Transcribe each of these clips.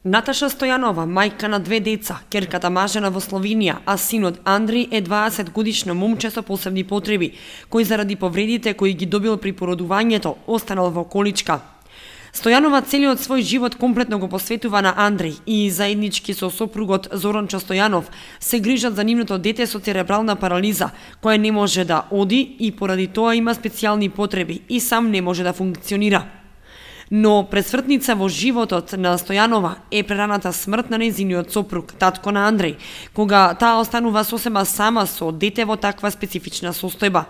Наташа Стојанова, мајка на 2 деца, ќерката мажена во Словенија, а синот Андри е 20-годишно момче со посебни потреби, кој заради повредите кои ги добил при породувањето, останал во количка. Стојанова целиот свој живот комплетно го посветува на Андри и заеднички со сопругот Зоранчо Стојанов се грижат за нивното дете со церебрална парализа, која не може да оди и поради тоа има специјални потреби и сам не може да функционира. Но пресвртница во животот на Стојанова е прераната смрт на нејзиниот сопруг, татко на Андреј, кога таа останува сосема сама со дете во таква специфична состојба.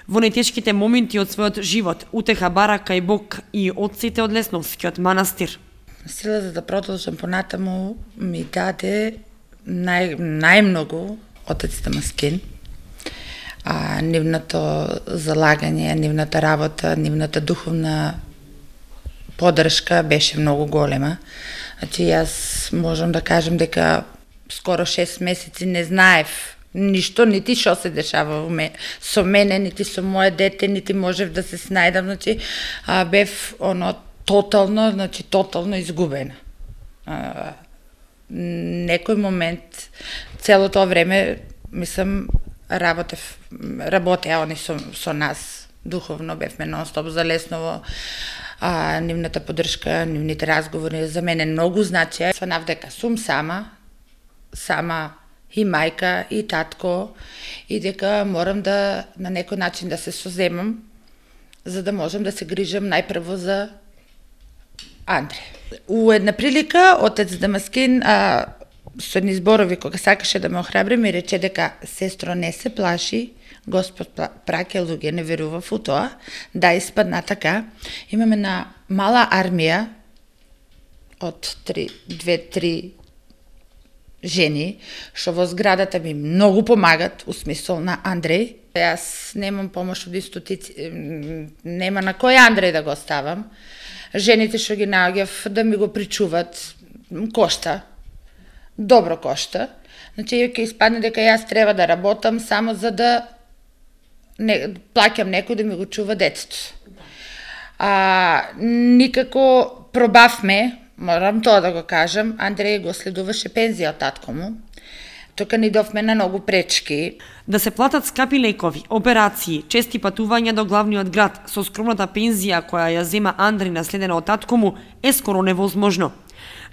Во најтешките моменти од својот живот утеха бара кај Бог и отците од Лесновскиот манастир. Силата да продолжам понатаму ми даде најмногу отец Дамаскин. Нивното залагање, нивната работа, нивната духовна поддршка беше многу голема. Значи, јас можам да кажем дека скоро 6 месеци не знаев ништо, нити што се дешава со мене, нити со моје дете, нити можев да се снајдам, значи, бев тотално изгубена. Некој момент, цело тоа време, мислам, работеа они со нас, духовно бевме нон-стоп за Лесново, нивната поддршка, нивните разговори за мене многу значеа. Сванав дека сум сама и мајка и татко и дека морам да на некој начин да се соземам за да можам да се грижам најпрво за Андре. У една прилика отец Дамаскин со едни зборови кога сакаше да ме охрабри ми рече дека сестро не се плаши, Господ праќа луѓе, не верував у тоа, да испадна така. Имаме една мала армија од 2-3 жени, што во зградата ми многу помагат, у смисол на Андреј. Јас немам помош од институци, нема на кој Андреј да го ставам. Жените што ги наоѓав да ми го причуват, кошта, добро кошта. Значи, ќе испадне дека јас треба да работам само за да плаќам некој да ми го чува детето. Никако пробавме, морам тоа да го кажам, Андреј го следуваше пензија од татко му. Тука ни довме на многу пречки. Да се платат скапи лекови, операции, чести патувања до главниот град со скромната пензија која ја зема Андреј наследена од татко му е скоро невозможно.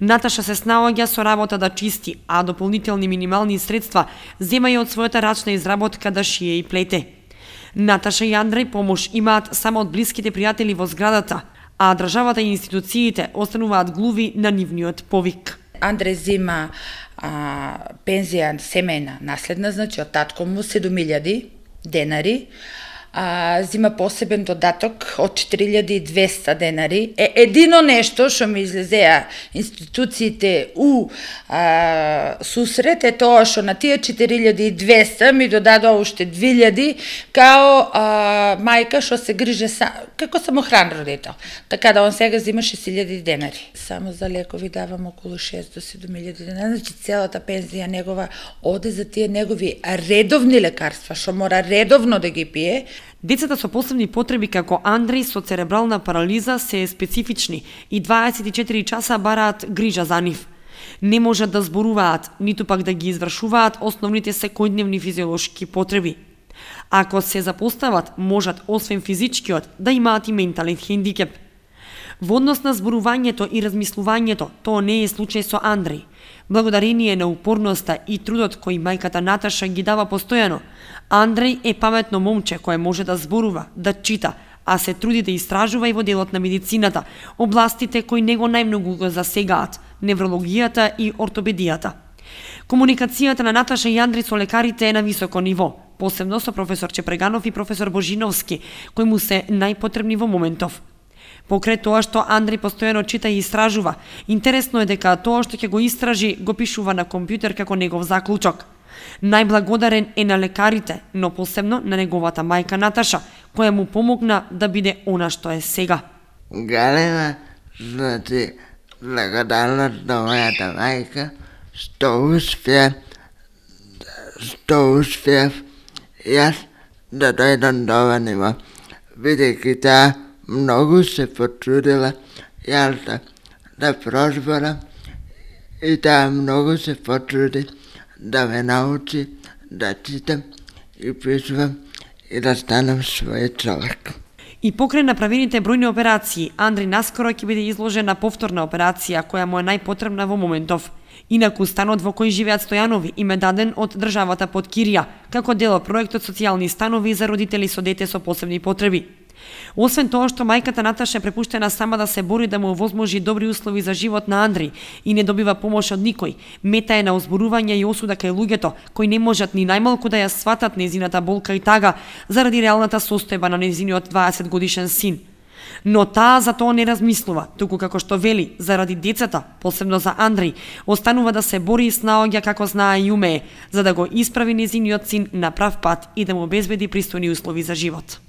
Наташа се снаоѓа со работа да чисти, а дополнителни минимални средства зема и од својата рачна изработка да шие и плете. Наташа и Андреј помош имаат само од блиските пријатели во зградата, а државата и институциите остануваат глуви на нивниот повик. Андреј зема пензија семејна наследна, значи од татко му 7.000 денари, зима посебен додаток од 4.200 денари. Едино нешто што ми излезеа институциите у сусрет е тоа што на тие 4.200 ми додадоа уште 2.000 као мајка што се грижи како самохран родител. Така да он сега зима 6.000 денари. Само за лекови давам околу 6 до 7.000 денари, значи целата пензија негова оде за тие негови редовни лекарства, што мора редовно да ги пие. Децата со посебни потреби како Андреј со церебрална парализа се специфични и 24 часа бараат грижа за нив. Не можат да зборуваат, ниту пак да ги извршуваат основните секојдневни физиолошки потреби. Ако се запостават, можат освен физичкиот да имаат и ментален хендикеп. Во однос на зборувањето и размислувањето, тоа не е случај со Андреј. Благодарение на упорноста и трудот кој мајката Наташа ги дава постојано, Андреј е паметно момче кое може да зборува, да чита, а се труди да истражува и во делот на медицината, областите кои него најмногу го засегаат, неврологијата и ортопедијата. Комуникацијата на Наташа и Андреј со лекарите е на високо ниво, посебно со професор Чепреганов и професор Божиновски, кои му се најпотребни во моментов. Покрај тоа што Андреј постојано чита и истражува, интересно е дека тоа што ќе го истражи го пишува на компјутер како негов заклучок. Најблагодарен е на лекарите, но посебно на неговата мајка Наташа, која му помогна да биде она што е сега. Галена, значи, благодарност на мојата мајка, што успеав јас да дојдам до ова ниво, бидејќи таа многу се потрудила јас да прозборам и таа многу се потруди да ме научи да читам и пишувам и да станам свој човек. И покрај направените бројни операции, Андри наскоро ќе биде изложен на повторна операција која му е најпотребна во моментов. Инаку станот во кој живеат Стојанови им е даден од државата под кирија, како дел од проектот социјални станови за родители со дете со посебни потреби. Освен тоа што мајката Наташа е препуштена сама да се бори да му овозможи добри услови за живот на Андри и не добива помош од никој, мета е на озборување и осуда кај луѓето кои не можат ни најмалку да ја сватат незината болка и тага заради реалната состојба на незиниот 20 годишен син. Но таа за тоа не размислува, туку како што вели, заради децата, посебно за Андри, останува да се бори и снаоѓа како знае и умее, за да го исправи незиниот син на прав пат и да му обезбеди пристојни услови за живот.